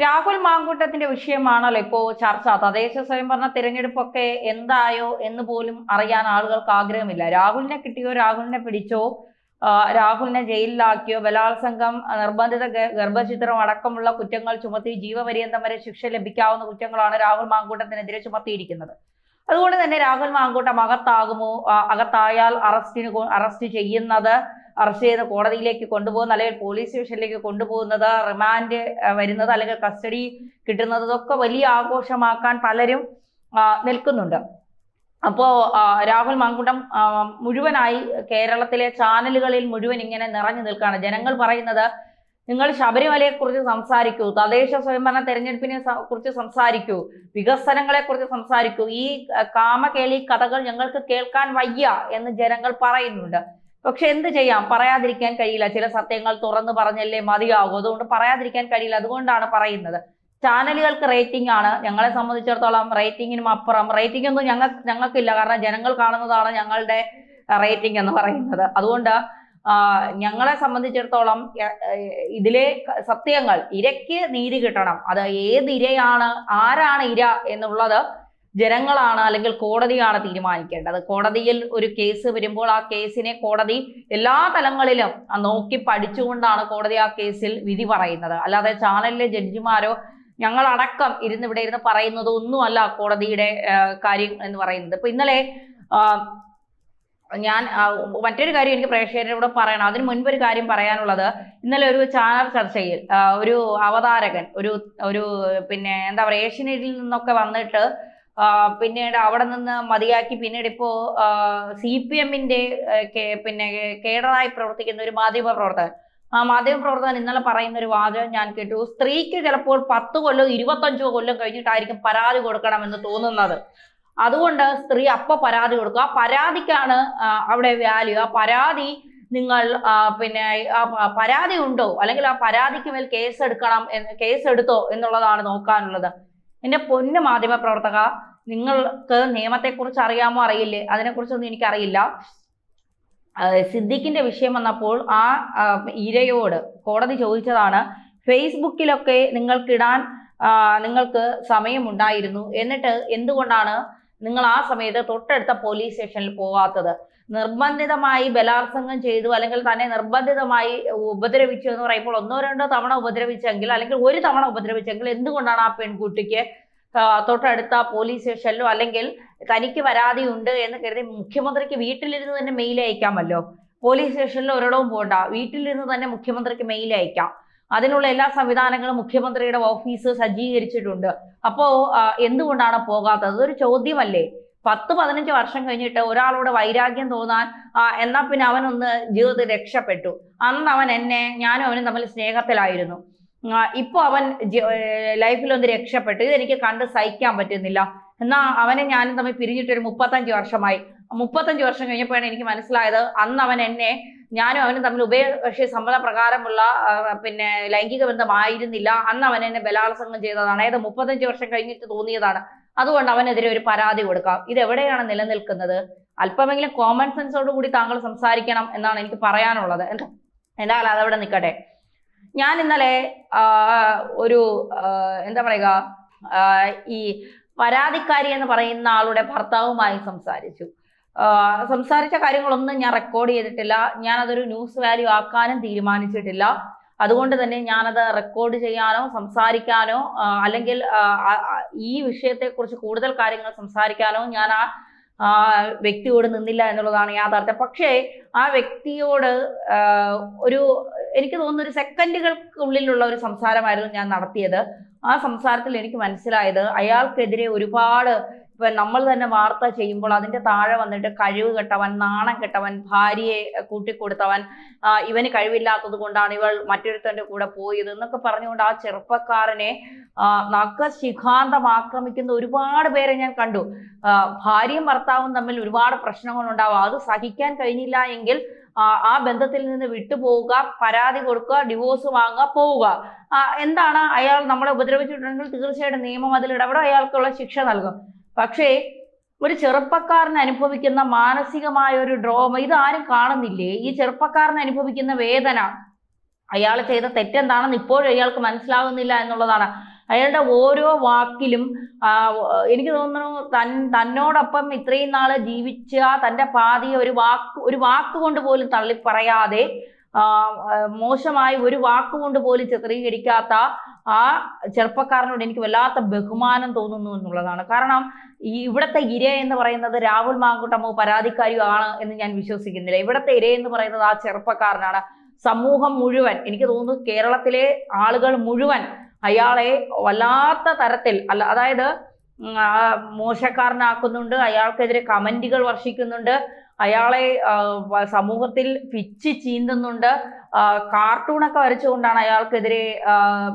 രാഹുൽ മാങ്കൂട്ടത്തിന്റെ വിഷയമാണല്ലോ ഇപ്പോ ചർച്ച. തദ്ദേശ സ്വയംഭരണ തിരഞ്ഞെടുപ്പൊക്കെ എന്തായോ എന്ന് പോലും അറിയാൻ ആളുകൾക്ക് ആഗ്രഹമില്ല. രാഹുലിനെ കിട്ടിയോ, രാഹുലിനെ പിടിച്ചോ, രാഹുലിനെ ജയിലിലാക്കിയോ, ബലാത്സംഗം, നിർബന്ധിത ഗർഭചിത്രം അടക്കമുള്ള കുറ്റങ്ങൾ ചുമത്തി ജീവപര്യന്തം വരെ ശിക്ഷ ലഭിക്കാവുന്ന കുറ്റങ്ങളാണ് രാഹുൽ മാങ്കൂട്ടത്തിനെതിരെ ചുമത്തിയിരിക്കുന്നത്. അതുകൊണ്ട് തന്നെ രാഹുൽ മാങ്കൂട്ടം അകത്താകുമോ, അകത്തായാൽ അറസ്റ്റ് ചെയ്ത് കോടതിയിലേക്ക് കൊണ്ടുപോകുന്ന, അല്ലെങ്കിൽ പോലീസ് സ്റ്റേഷനിലേക്ക് കൊണ്ടുപോകുന്നത്, റിമാൻഡ് വരുന്നത്, അല്ലെങ്കിൽ കസ്റ്റഡി കിട്ടുന്നത്, ഇതൊക്കെ വലിയ ആഘോഷമാക്കാൻ പലരും നിൽക്കുന്നുണ്ട്. അപ്പോ രാഹുൽ മാങ്കൂട്ടം മുഴുവനായി കേരളത്തിലെ ചാനലുകളിൽ മുഴുവൻ ഇങ്ങനെ നിറഞ്ഞു നിൽക്കുകയാണ്. ജനങ്ങൾ പറയുന്നത്, നിങ്ങൾ ശബരിമലയെ കുറിച്ച് സംസാരിക്കൂ, തദ്ദേശ സ്വയംഭരണ തെരഞ്ഞെടുപ്പിനെ കുറിച്ച് സംസാരിക്കൂ, വികസനങ്ങളെ കുറിച്ച് സംസാരിക്കൂ, ഈ കാമകേളി കഥകൾ ഞങ്ങൾക്ക് കേൾക്കാൻ വയ്യ എന്ന് ജനങ്ങൾ പറയുന്നുണ്ട്. പക്ഷെ എന്ത് ചെയ്യാം, പറയാതിരിക്കാൻ കഴിയില്ല. ചില സത്യങ്ങൾ തുറന്നു പറഞ്ഞല്ലേ മതിയാകും. അതുകൊണ്ട് പറയാതിരിക്കാൻ കഴിയില്ല. അതുകൊണ്ടാണ് പറയുന്നത്. ചാനലുകൾക്ക് റേറ്റിംഗ് ആണ്. ഞങ്ങളെ സംബന്ധിച്ചിടത്തോളം റേറ്റിംഗിനും അപ്പുറം റേറ്റിംഗ് ഒന്നും ഞങ്ങൾക്കില്ല. കാരണം ജനങ്ങൾ കാണുന്നതാണ് ഞങ്ങളുടെ റേറ്റിംഗ് എന്ന് പറയുന്നത്. അതുകൊണ്ട് ഞങ്ങളെ സംബന്ധിച്ചിടത്തോളം ഇതിലെ സത്യങ്ങൾ, ഇരയ്ക്ക് നീതി കിട്ടണം. അത് ഏത് ഇരയാണ്, ആരാണ് ഇര എന്നുള്ളത് ജനങ്ങളാണ്, അല്ലെങ്കിൽ കോടതിയാണ് തീരുമാനിക്കേണ്ടത്. കോടതിയിൽ ഒരു കേസ് വരുമ്പോൾ ആ കേസിനെ കോടതി എല്ലാ തലങ്ങളിലും നോക്കി പഠിച്ചുകൊണ്ടാണ് കോടതി ആ കേസിൽ വിധി പറയുന്നത്. അല്ലാതെ ചാനലിലെ ജഡ്ജിമാരോ ഞങ്ങളടക്കം ഇവിടെ ഇരുന്ന് പറയുന്നത് ഒന്നുമല്ല കോടതിയുടെ കാര്യം എന്ന് പറയുന്നത്. ഇപ്പൊ ഇന്നലെ ഞാൻ മറ്റൊരു കാര്യം എനിക്ക് പ്രേക്ഷകരോട് പറയണം. അതിന് മുൻപ് ഒരു കാര്യം പറയാനുള്ളത്, ഇന്നലെ ഒരു ചാനൽ ചർച്ചയിൽ ഒരു അവതാരകൻ, ഒരു പിന്നെ എന്താ പറയുക, ഏഷ്യനെറ്റിൽ നിന്നൊക്കെ വന്നിട്ട് പിന്നീട് അവിടെ നിന്ന് മതിയാക്കി പിന്നീട് ഇപ്പോ CPM-ന്റെ പിന്നെ കേഡറായി പ്രവർത്തിക്കുന്ന ഒരു മാധ്യമപ്രവർത്തകൻ, ആ മാധ്യമപ്രവർത്തകൻ ഇന്നലെ പറയുന്ന ഒരു വാചകം ഞാൻ കേട്ടു. സ്ത്രീക്ക് ചിലപ്പോൾ 10 കൊല്ലം 25 കൊല്ലം കഴിഞ്ഞിട്ടായിരിക്കും പരാതി കൊടുക്കണമെന്ന് തോന്നുന്നത്. അതുകൊണ്ട് സ്ത്രീ അപ്പൊ പരാതി കൊടുക്കുക. ആ പരാതിക്കാണ് അവിടെ വാല്യൂ. ആ പരാതി നിങ്ങൾ പിന്നെ പരാതി ഉണ്ടോ, അല്ലെങ്കിൽ ആ പരാതിക്ക് മേൽ കേസെടുത്തോ എന്നുള്ളതാണ് നോക്കാനുള്ളത്. എൻ്റെ പൊന്നു മാധ്യമ പ്രവർത്തക, നിങ്ങൾക്ക് നിയമത്തെക്കുറിച്ച് അറിയാമോ അറിയില്ലേ? അതിനെക്കുറിച്ചൊന്നും എനിക്കറിയില്ല. സിദ്ദിഖിന്റെ വിഷയം വന്നപ്പോൾ ആ ഇരയോട് കോടതി ചോദിച്ചതാണ്, ഫേസ്ബുക്കിലൊക്കെ നിങ്ങൾക്ക് സമയമുണ്ടായിരുന്നു, എന്നിട്ട് എന്തുകൊണ്ടാണ് നിങ്ങൾ ആ സമയത്ത് തൊട്ടടുത്ത പോലീസ് സ്റ്റേഷനിൽ പോകാത്തത്? നിർബന്ധിതമായി ബലാത്സംഗം ചെയ്തു, അല്ലെങ്കിൽ തന്നെ നിർബന്ധിതമായി ഉപദ്രവിച്ചു എന്ന് പറയുമ്പോൾ 1-2 തവണ ഉപദ്രവിച്ചെങ്കിൽ, അല്ലെങ്കിൽ 1 തവണ ഉപദ്രവിച്ചെങ്കിൽ എന്തുകൊണ്ടാണ് ആ പെൺകുട്ടിക്ക് തൊട്ടടുത്ത പോലീസ് സ്റ്റേഷനിലോ, അല്ലെങ്കിൽ തനിക്ക് പരാതി ഉണ്ട് എന്ന് കരുതി മുഖ്യമന്ത്രിക്ക് വീട്ടിലിരുന്ന് തന്നെ മെയിൽ അയക്കാമല്ലോ. പോലീസ് സ്റ്റേഷനിൽ ഒരിടവും പോകണ്ട, വീട്ടിലിരുന്ന് തന്നെ മുഖ്യമന്ത്രിക്ക് മെയിൽ അയക്കാം. അതിനുള്ള എല്ലാ സംവിധാനങ്ങളും മുഖ്യമന്ത്രിയുടെ ഓഫീസ് സജ്ജീകരിച്ചിട്ടുണ്ട്. അപ്പോ എന്തുകൊണ്ടാണ് പോകാത്തത്? അതൊരു ചോദ്യമല്ലേ? 10-15 വർഷം കഴിഞ്ഞിട്ട് ഒരാളോട് വൈരാഗ്യം തോന്നാൻ, എന്നാ പിന്നെ അവനൊന്ന് ജീവിതത്തിൽ രക്ഷപ്പെട്ടു. അന്ന് ഞാനും അവനും തമ്മിൽ സ്നേഹത്തിലായിരുന്നു, ഇപ്പൊ അവൻ ലൈഫിലൊന്ന് രക്ഷപ്പെട്ടു, ഇതെനിക്ക് കണ്ട് സഹിക്കാൻ പറ്റുന്നില്ല, എന്നാ അവനെ ഞാനും തമ്മിൽ പിരിഞ്ഞിട്ടൊരു 35 വർഷമായി. 35 വർഷം കഴിഞ്ഞപ്പോഴാണ് എനിക്ക് മനസ്സിലായത്, അന്ന് ഞാനും അവനും തമ്മിൽ ഉഭയകക്ഷി സമ്മതപ്രകാരമുള്ള പിന്നെ ലൈംഗിക ബന്ധമായിരുന്നില്ല, അന്ന് അവൻ എന്നെ ബലാത്സംഗം ചെയ്തതാണ്. അതായത് 35 വർഷം കഴിഞ്ഞിട്ട് തോന്നിയതാണ്. അതുകൊണ്ട് അവനെതിരെ ഒരു പരാതി കൊടുക്കാം. ഇതെവിടെയാണ് നിലനിൽക്കുന്നത്? അല്പമെങ്കിലും കോമൺ സെൻസോട് കൂടി താങ്കൾ സംസാരിക്കണം എന്നാണ് എനിക്ക് പറയാനുള്ളത്. എന്നാൽ അതവിടെ നിൽക്കട്ടെ. ഞാൻ ഇന്നലെ ഒരു എന്താ പറയുക, ഈ പരാതിക്കാരി എന്ന് പറയുന്ന ആളുടെ ഭർത്താവുമായി സംസാരിച്ച കാര്യങ്ങളൊന്നും ഞാൻ റെക്കോർഡ് ചെയ്തിട്ടില്ല. ഞാനതൊരു ന്യൂസ് വാല്യൂ ആക്കാനും തീരുമാനിച്ചിട്ടില്ല. അതുകൊണ്ട് തന്നെ ഞാനത് റെക്കോർഡ് ചെയ്യാനോ സംസാരിക്കാനോ അല്ലെങ്കിൽ ഈ വിഷയത്തെക്കുറിച്ച് കൂടുതൽ കാര്യങ്ങൾ സംസാരിക്കാനോ ഞാൻ ആ വ്യക്തിയോട് നിന്നില്ല എന്നുള്ളതാണ് യാഥാർത്ഥ്യം. പക്ഷേ ആ വ്യക്തിയോട് എനിക്ക് തോന്നുന്നു ഒരു സെക്കൻഡുകൾക്കുള്ളിലുള്ള ഒരു സംസാരമായിരുന്നു ഞാൻ നടത്തിയത്. ആ സംസാരത്തിൽ എനിക്ക് മനസ്സിലായത്, അയാൾക്കെതിരെ ഒരുപാട്, ഇപ്പൊ നമ്മൾ തന്നെ വാർത്ത ചെയ്യുമ്പോൾ അതിന്റെ താഴെ വന്നിട്ട് കഴിവ് കെട്ടവൻ, നാണം കെട്ടവൻ, ഭാര്യയെ കൂട്ടിക്കൊടുത്തവൻ, ഇവന് കഴിവില്ലാത്തത് കൊണ്ടാണ് ഇവൾ മറ്റൊരുത്തന്റെ കൂടെ പോയത് എന്നൊക്കെ പറഞ്ഞുകൊണ്ട് ആ ചെറുപ്പക്കാരനെ നഖശിഖാന്തം ആക്രമിക്കുന്ന ഒരുപാട് പേരെ ഞാൻ കണ്ടു. ഭാര്യയും ഭർത്താവും തമ്മിൽ ഒരുപാട് പ്രശ്നങ്ങളുണ്ടാവും. അത് സഹിക്കാൻ കഴിഞ്ഞില്ല എങ്കിൽ ആ ബന്ധത്തിൽ നിന്ന് വിട്ടുപോവുക, പരാതി കൊടുക്കുക, ഡിവോഴ്സ് വാങ്ങുക, പോവുക. എന്താണ്, അയാൾ നമ്മളെ ഉപദ്രവിച്ചിട്ടുണ്ടെങ്കിൽ തീർച്ചയായിട്ടും നിയമം അതിൽ ഇടപെടും, അയാൾക്കുള്ള ശിക്ഷ നൽകും. പക്ഷേ ഒരു ചെറുപ്പക്കാരൻ അനുഭവിക്കുന്ന മാനസികമായ ഒരു ഡ്രോമ ഇതാരും കാണുന്നില്ലേ? ഈ ചെറുപ്പക്കാരൻ അനുഭവിക്കുന്ന വേദന, അയാൾ ചെയ്ത തെറ്റെന്താണെന്ന് ഇപ്പോഴും അയാൾക്ക് മനസ്സിലാകുന്നില്ല എന്നുള്ളതാണ്. അയാളുടെ ഓരോ വാക്കിലും എനിക്ക് തോന്നുന്നു തന്നോടൊപ്പം ഇത്രയും നാള് ജീവിച്ച തൻ്റെ പാതിയെ ഒരു വാക്കുകൊണ്ട് പോലും തള്ളി പറയാതെ മോശമായി ഒരു വാക്കുകൊണ്ട് പോലും ചിത്രീകരിക്കാത്ത ആ ചെറുപ്പക്കാരനോട് എനിക്ക് വല്ലാത്ത ബഹുമാനം തോന്നുന്നു എന്നുള്ളതാണ്. കാരണം ഇവിടുത്തെ ഇര എന്ന് പറയുന്നത് രാഹുൽ മാങ്കൂട്ടമോ പരാതിക്കാരിയാണ് എന്ന് ഞാൻ വിശ്വസിക്കുന്നില്ല. ഇവിടുത്തെ ഇര എന്ന് പറയുന്നത് ആ ചെറുപ്പക്കാരനാണ്. സമൂഹം മുഴുവൻ, എനിക്ക് തോന്നുന്നു കേരളത്തിലെ ആളുകൾ മുഴുവൻ അയാളെ വല്ലാത്ത തരത്തിൽ അതായത് മോശക്കാരനാക്കുന്നുണ്ട്, അയാൾക്കെതിരെ കമന്റുകൾ വർഷിക്കുന്നുണ്ട്, അയാളെ സമൂഹത്തിൽ പിച്ച് ചീന്തുന്നുണ്ട്, കാർട്ടൂണൊക്കെ വരച്ചുകൊണ്ടാണ് അയാൾക്കെതിരെ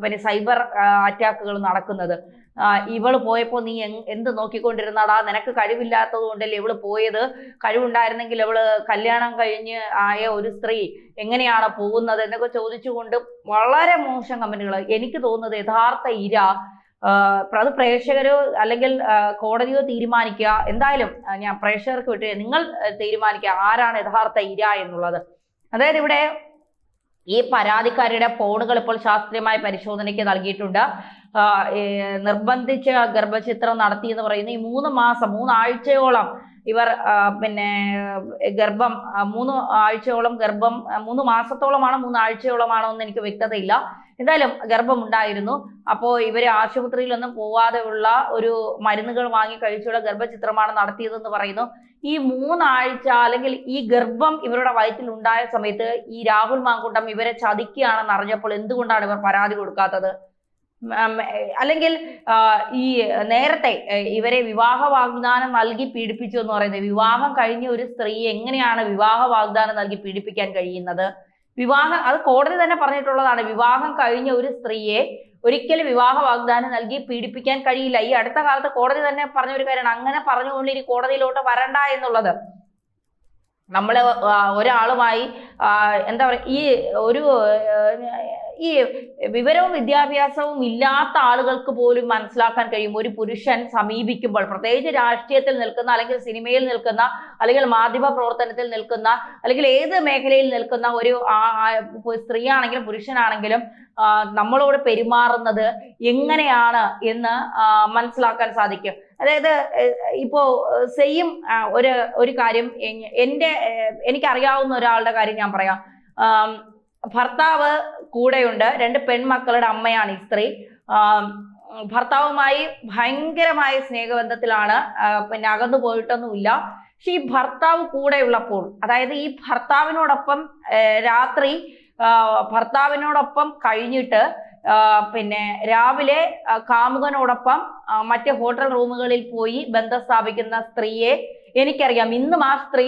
പിന്നെ സൈബർ അറ്റാക്കുകൾ നടക്കുന്നത്. ഇവള് പോയപ്പോ നീ എന്ത് നോക്കിക്കൊണ്ടിരുന്നാടാ, നിനക്ക് കഴിവില്ലാത്തത് കൊണ്ടല്ലേ ഇവള് പോയത്, കഴിവുണ്ടായിരുന്നെങ്കിൽ ഇവള് കല്യാണം കഴിഞ്ഞ് ആയ ഒരു സ്ത്രീ എങ്ങനെയാണ് പോകുന്നത് എന്നൊക്കെ ചോദിച്ചുകൊണ്ട് വളരെ മോശം കമന്റുകൾ. എനിക്ക് തോന്നുന്നത് യഥാർത്ഥ ഇര അത് പ്രേക്ഷകരോ അല്ലെങ്കിൽ കോടതിയോ തീരുമാനിക്കുക. എന്തായാലും ഞാൻ പ്രേക്ഷകർക്ക് വിട്ട് നിങ്ങൾ തീരുമാനിക്കുക ആരാണ് യഥാർത്ഥ ഇര എന്നുള്ളത്. അതായത് ഇവിടെ ഈ പരാതിക്കാരിയുടെ ഫോണുകൾ ഇപ്പോൾ ശാസ്ത്രീയമായ പരിശോധനയ്ക്ക് നൽകിയിട്ടുണ്ട്. നിർബന്ധിച്ച് ഗർഭചിത്രം നടത്തി എന്ന് പറയുന്ന ഈ 3 ആഴ്ചയോളം ഇവർ പിന്നെ ഗർഭം 3 ആഴ്ചയോളം ഗർഭം 3 മാസത്തോളമാണോ 3 ആഴ്ചയോളമാണോ എന്ന് എനിക്ക് വ്യക്തതയില്ല. എന്തായാലും ഗർഭമുണ്ടായിരുന്നു. അപ്പോൾ ഇവര് ആശുപത്രിയിലൊന്നും പോവാതെ ഉള്ള ഒരു മരുന്നുകൾ വാങ്ങി കഴിച്ചുള്ള ഗർഭചിത്രമാണ് നടത്തിയതെന്ന് പറയുന്നു. ഈ 3 ആഴ്ച അല്ലെങ്കിൽ ഈ ഗർഭം ഇവരുടെ വയറ്റിൽ ഉണ്ടായ സമയത്ത് ഈ രാഹുൽ മാങ്കൂട്ടം ഇവരെ ചതിക്കുകയാണെന്ന് അറിഞ്ഞപ്പോൾ എന്തുകൊണ്ടാണ് ഇവർ പരാതി കൊടുക്കാത്തത്? അല്ലെങ്കിൽ ഈ നേരത്തെ ഇവരെ വിവാഹ വാഗ്ദാനം നൽകി പീഡിപ്പിച്ചു എന്ന് പറയുന്നത്, വിവാഹം കഴിഞ്ഞ ഒരു സ്ത്രീയെ എങ്ങനെയാണ് വിവാഹ വാഗ്ദാനം നൽകി പീഡിപ്പിക്കാൻ കഴിയുന്നത്? അത് കോടതി തന്നെ പറഞ്ഞിട്ടുള്ളതാണ്. വിവാഹം കഴിഞ്ഞ ഒരു സ്ത്രീയെ ഒരിക്കലും വിവാഹ വാഗ്ദാനം നൽകി പീഡിപ്പിക്കാൻ കഴിയില്ല. ഈ അടുത്ത കാലത്ത് കോടതി തന്നെ പറഞ്ഞ ഒരു കാര്യമാണ്. അങ്ങനെ പറഞ്ഞുകൊണ്ട് ഇനി കോടതിയിലോട്ട് വരണ്ട എന്നുള്ളത്. നമ്മൾ ഒരാളുമായി എന്താ പറയുക, ഈ വിവരവും വിദ്യാഭ്യാസവും ഇല്ലാത്ത ആളുകൾക്ക് പോലും മനസ്സിലാക്കാൻ കഴിയും ഒരു പുരുഷൻ സമീപിക്കുമ്പോൾ, പ്രത്യേകിച്ച് രാഷ്ട്രീയത്തിൽ നിൽക്കുന്ന അല്ലെങ്കിൽ സിനിമയിൽ നിൽക്കുന്ന അല്ലെങ്കിൽ മാധ്യമ പ്രവർത്തനത്തിൽ നിൽക്കുന്ന അല്ലെങ്കിൽ ഏത് മേഖലയിൽ നിൽക്കുന്ന ഒരു സ്ത്രീ ആണെങ്കിലും പുരുഷനാണെങ്കിലും നമ്മളോട് പെരുമാറുന്നത് എങ്ങനെയാണ് എന്ന് മനസ്സിലാക്കാൻ സാധിക്കും. അതായത് ഇപ്പോ സെയിം ഒരു കാര്യം എനിക്കറിയാവുന്ന ഒരാളുടെ കാര്യം ഞാൻ പറയാം. ഭർത്താവ് കൂടെയുണ്ട്, 2 പെൺമക്കളുടെ അമ്മയാണ് ഈ സ്ത്രീ. ഭർത്താവുമായി ഭയങ്കരമായ സ്നേഹബന്ധത്തിലാണ്, പിന്നെ അകന്നു പോയിട്ടൊന്നുമില്ല. പക്ഷെ ഈ ഭർത്താവ് കൂടെയുള്ളപ്പോൾ, അതായത് ഈ ഭർത്താവിനോടൊപ്പം രാത്രി ഭർത്താവിനോടൊപ്പം കഴിഞ്ഞിട്ട് പിന്നെ രാവിലെ കാമുകനോടൊപ്പം മറ്റ് ഹോട്ടൽ റൂമുകളിൽ പോയി ബന്ധം സ്ഥാപിക്കുന്ന സ്ത്രീയെ എനിക്കറിയാം. ഇന്നും ആ സ്ത്രീ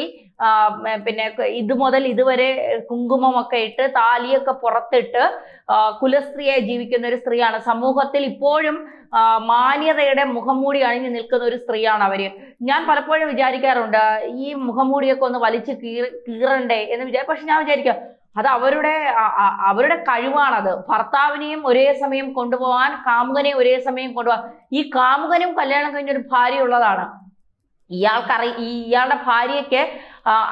പിന്നെ ഇത് മുതൽ ഇതുവരെ കുങ്കുമമൊക്കെ ഇട്ട് താലിയൊക്കെ പുറത്തിട്ട് കുലസ്ത്രീയായി ജീവിക്കുന്ന ഒരു സ്ത്രീയാണ്. സമൂഹത്തിൽ ഇപ്പോഴും മാന്യതയുടെ മുഖംമൂടി അണിഞ്ഞു നിൽക്കുന്ന ഒരു സ്ത്രീയാണ് അവര്. ഞാൻ പലപ്പോഴും വിചാരിക്കാറുണ്ട് ഈ മുഖംമൂടിയൊക്കെ ഒന്ന് വലിച്ചു കീറണ്ടേ എന്ന് പക്ഷെ ഞാൻ വിചാരിക്കാം അത് അവരുടെ കഴിവാണത്. ഭർത്താവിനെയും ഒരേ സമയം കൊണ്ടുപോകാൻ, കാമുകനെയും ഒരേ സമയം കൊണ്ടുപോകാൻ. ഈ കാമുകനും കല്യാണം കഴിഞ്ഞൊരു ഭാര്യ ഉള്ളതാണ്. ഇയാളുടെ ഭാര്യയ്ക്ക്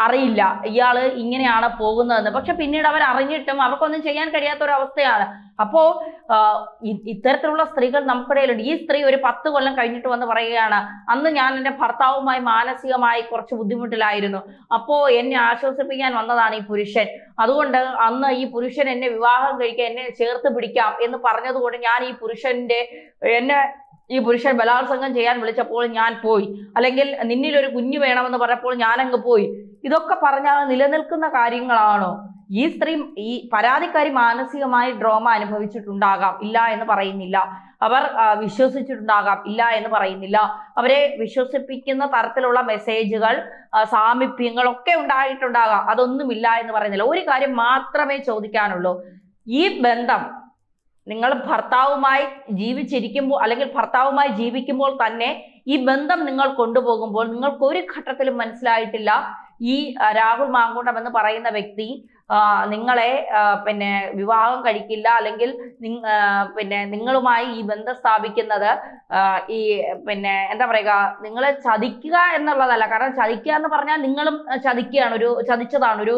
അറിയില്ല ഇയാള് ഇങ്ങനെയാണ് പോകുന്നതെന്ന്. പക്ഷെ പിന്നീട് അവർ അറിഞ്ഞിട്ടും അവർക്കൊന്നും ചെയ്യാൻ കഴിയാത്ത ഒരു അവസ്ഥയാണ്. അപ്പോ ഇത്തരത്തിലുള്ള സ്ത്രീകൾ നമുക്കിടയിലുണ്ട്. ഈ സ്ത്രീ ഒരു 10 കൊല്ലം കഴിഞ്ഞിട്ട് വന്ന് പറയുകയാണ്, അന്ന് ഞാൻ എൻ്റെ ഭർത്താവുമായി മാനസികമായി കുറച്ച് ബുദ്ധിമുട്ടിലായിരുന്നു, അപ്പോ എന്നെ ആശ്വസിപ്പിക്കാൻ വന്നതാണ് ഈ പുരുഷൻ, അതുകൊണ്ട് അന്ന് ഈ പുരുഷൻ എന്നെ വിവാഹം കഴിക്കാൻ, എന്നെ ചേർത്ത് പിടിക്കാം എന്ന് പറഞ്ഞതുകൊണ്ട് ഞാൻ ഈ പുരുഷൻ ബലാത്സംഗം ചെയ്യാൻ വിളിച്ചപ്പോൾ ഞാൻ പോയി, അല്ലെങ്കിൽ നിന്നിലൊരു കുഞ്ഞു വേണമെന്ന് പറഞ്ഞപ്പോൾ ഞാനങ്ങ് പോയി. ഇതൊക്കെ പറഞ്ഞാൽ നിലനിൽക്കുന്ന കാര്യങ്ങളാണോ? ഈ പരാതിക്കാരി മാനസികമായി ട്രോമ അനുഭവിച്ചിട്ടുണ്ടാകാം, ഇല്ല എന്ന് പറയുന്നില്ല. അവർ വിശ്വസിച്ചിട്ടുണ്ടാകാം, ഇല്ല എന്ന് പറയുന്നില്ല. അവരെ വിശ്വസിപ്പിക്കുന്ന തരത്തിലുള്ള മെസ്സേജുകൾ, സാമീപ്യങ്ങളൊക്കെ ഉണ്ടായിട്ടുണ്ടാകാം, അതൊന്നുമില്ല എന്ന് പറയുന്നില്ല. ഒരു കാര്യം മാത്രമേ ചോദിക്കാനുള്ളൂ, ഈ ബന്ധം നിങ്ങൾ ഭർത്താവുമായി ജീവിച്ചിരിക്കുമ്പോൾ അല്ലെങ്കിൽ ഭർത്താവുമായി ജീവിക്കുമ്പോൾ തന്നെ ഈ ബന്ധം നിങ്ങൾ കൊണ്ടുപോകുമ്പോൾ നിങ്ങൾക്ക് ഒരു ഘട്ടത്തിലും മനസ്സിലായിട്ടില്ല ഈ രാഹുൽ മാങ്കൂട്ടം എന്ന് പറയുന്ന വ്യക്തി നിങ്ങളെ പിന്നെ വിവാഹം കഴിക്കില്ല, അല്ലെങ്കിൽ പിന്നെ നിങ്ങളുമായി ഈ ബന്ധം സ്ഥാപിക്കുന്നത് ഈ പിന്നെ എന്താ പറയുക, നിങ്ങളെ ചതിക്കുക എന്നുള്ളതല്ല. കാരണം ചതിക്കുക എന്ന് പറഞ്ഞാൽ നിങ്ങളും ചതിച്ചതാണ്. ഒരു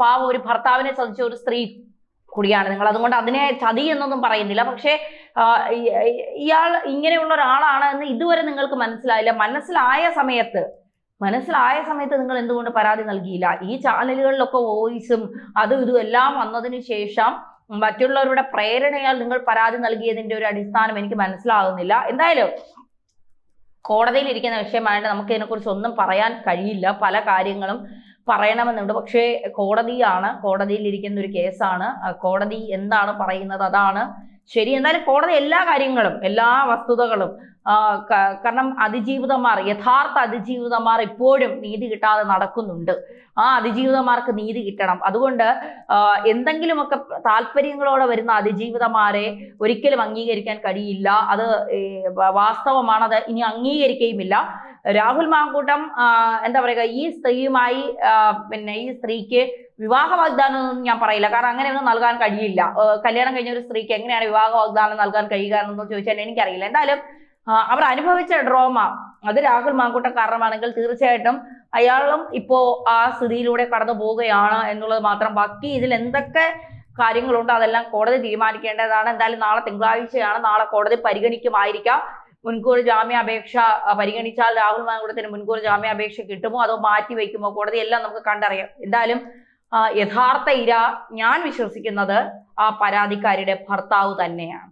പാവം ഒരു ഭർത്താവിനെ ചതിച്ച ഒരു സ്ത്രീ കൂടിയാണ് നിങ്ങൾ. അതുകൊണ്ട് അതിനെ ചതി എന്നൊന്നും പറയുന്നില്ല. പക്ഷേ ഇയാൾ ഇങ്ങനെയുള്ള ഒരാളാണ് എന്ന് ഇതുവരെ നിങ്ങൾക്ക് മനസ്സിലായില്ല. മനസ്സിലായ സമയത്ത് നിങ്ങൾ എന്തുകൊണ്ട് പരാതി നൽകിയില്ല? ഈ ചാനലുകളിലൊക്കെ വോയിസും അതും ഇതും എല്ലാം വന്നതിന് ശേഷം മറ്റുള്ളവരുടെ പ്രേരണയാൽ നിങ്ങൾ പരാതി നൽകിയതിന്റെ ഒരു അടിസ്ഥാനം എനിക്ക് മനസ്സിലാകുന്നില്ല. എന്തായാലും കോടതിയിൽ ഇരിക്കുന്ന വിഷയമായിട്ട് നമുക്ക് ഇതിനെക്കുറിച്ച് ഒന്നും പറയാൻ കഴിയില്ല. പല കാര്യങ്ങളും പറയണമെന്നുണ്ട്. പക്ഷേ കോടതിയിൽ ഇരിക്കുന്ന ഒരു കേസാണ്. കോടതി എന്താണ് പറയുന്നത് അതാണ് ശരി. എന്നാലും കോടതി എല്ലാ കാര്യങ്ങളും, എല്ലാ വസ്തുതകളും, കാരണം യഥാർത്ഥ അതിജീവിതമാർ ഇപ്പോഴും നീതി കിട്ടാതെ നടക്കുന്നുണ്ട്. ആ അതിജീവിതമാർക്ക് നീതി കിട്ടണം. അതുകൊണ്ട് എന്തെങ്കിലുമൊക്കെ താല്പര്യങ്ങളോടെ വരുന്ന അതിജീവിതമാരെ ഒരിക്കലും അംഗീകരിക്കാൻ കഴിയില്ല. അത് വാസ്തവമാണ്. അത് ഇനി അംഗീകരിക്കുകയുമില്ല. രാഹുൽ മാങ്കൂട്ടം എന്താ പറയുക, ഈ സ്ത്രീയുമായി ഈ സ്ത്രീക്ക് വിവാഹ വാഗ്ദാനം ഒന്നും ഞാൻ പറയില്ല. കാരണം അങ്ങനെയൊന്നും നൽകാൻ കഴിയില്ല. കല്യാണം കഴിഞ്ഞ ഒരു സ്ത്രീക്ക് എങ്ങനെയാണ് വിവാഹ വാഗ്ദാനം നൽകാൻ കഴിയുക എന്നൊന്നും ചോദിച്ചാൽ എനിക്കറിയില്ല. എന്തായാലും അവർ അനുഭവിച്ച ഡ്രോമ അത് രാഹുൽ മാങ്കൂട്ടം കാരണമാണെങ്കിൽ തീർച്ചയായിട്ടും അയാളും ഇപ്പോ ആ സ്ഥിതിയിലൂടെ കടന്നു പോവുകയാണ് എന്നുള്ളത് മാത്രം. ബാക്കി ഇതിൽ എന്തൊക്കെ കാര്യങ്ങളുണ്ട് അതെല്ലാം കോടതി തീരുമാനിക്കേണ്ടതാണ്. എന്തായാലും നാളെ തിങ്കളാഴ്ചയാണ്. നാളെ കോടതി പരിഗണിക്കുമായിരിക്കാം. മുൻകൂർ ജാമ്യാപേക്ഷ പരിഗണിച്ചാൽ രാഹുൽ മാങ്കൂട്ടത്തിന് മുൻകൂർ ജാമ്യാപേക്ഷ കിട്ടുമോ അതോ മാറ്റി വയ്ക്കുമോ? കോടതി എല്ലാം നമുക്ക് കണ്ടറിയാം. എന്തായാലും യഥാർത്ഥ ഇര ഞാൻ വിശ്വസിക്കുന്നത് ആ പരാതിക്കാരിയുടെ ഭർത്താവ് തന്നെയാണ്.